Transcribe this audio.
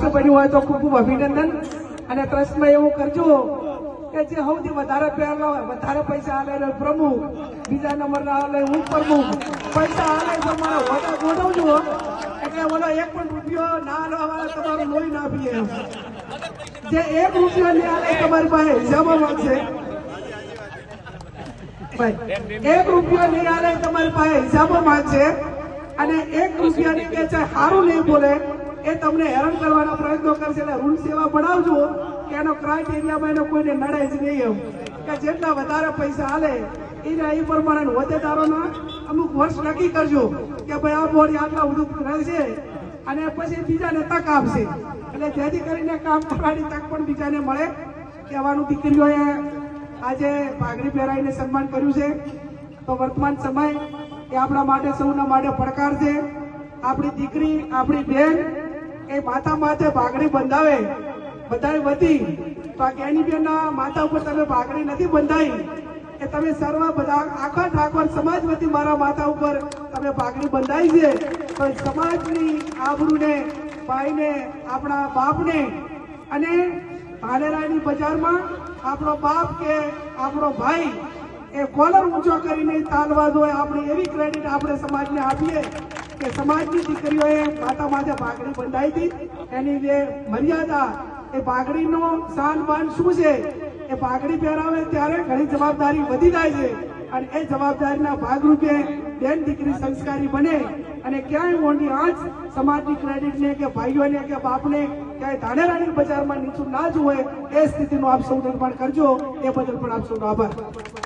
Trust બન્યું હોય તો ખૂબ ખૂબ અભિનંદન। અને ટ્રસ્ટમાં એવું કરજો કે જે સૌથી વધારે વધારે પૈસા આલે પ્રમુખ, બીજા નંબરના આલે ઉપપ્રમુખ, પૈસા આલે તમારા ગોઠવજો એટલે બોલો 1 પણ રૂપિયો ના આલવા વાળા તમારું લોહી ના પીએ। જે 1 રૂપિયો નહીં આલે તમારી પાસે હિસાબો માંગશે ભાઈ, 1 રૂપિયો નહીં આલે તમારી પાસે હિસાબો માંગશે અને 1 રૂપિયાની કે છે સારું નહીં બોલે એ તમને હેરાન કરવાના પ્રયત્નો કરશે। એટલે રૂલ સેવા બનાવજો કે એનો ક્રાઇટેરિયામાં એને કોઈને નડે જ નહીં એમ કે જેટલા વધારે પૈસા આલે એને એ પ્રમાણે હોદ્દેદારોના અમુક વર્ષ નક્કી કરજો કે ભાઈ આ બોડી આટલા બધું રહેશે અને પછી બીજાને તક આપશે એટલે જેથી કરીને કામ કરવાની તક પણ બીજાને મળે। કહેવાનું દીકરીઓએ આજે પાઘડી પહેરાવીને સન્માન કર્યું છે તો વર્તમાન સમય એ આપણા માટે સૌના માટે પડકાર છે। આપણી દીકરી આપણી બેન એ માથા માથે પાઘડી બંધાવે બધાય વધી તો આ જ્ઞાની બેનના માથા ઉપર તમે પાઘડી નથી બંધાઈ એ તમે સર્વ બધા આખા ઠાકોર સમાજ વતી મારા માથા ઉપર તમે પાઘડી બંધાઈ છે તો સમાજની આબરૂને ભાઈને આપણા બાપને અને ભાલેરાની બજારમાં આપણો બાપ કે આપણો ભાઈ એ કોલર ઊંચો કરીને ચાલવા જોઈએ। આપણે એવી ક્રેડિટ આપણે સમાજને આપીએ કે સમાજની દીકરીઓએ માતા માથે પાઘડી બંધાઈ હતી એની જે મર્યાદા એ પાઘડીનો શાન બાન શું છે એ પાઘડી પહેરાવે ત્યારે ઘણી જવાબદારી વધી જાય છે અને એ જવાબદારીના ભાગરૂપે બેન દીકરી સંસ્કારી બને અને ક્યાંય મોટી આંચ સમાજની ક્રેડિટને કે ભાઈઓને કે બાપને ક્યાંય ધાનેરાની બજારમાં નીચું ના જુએ એ સ્થિતિનું આપ સૌ નિર્માણ કરજો। એ બદલ પણ આપ સૌનો આભાર।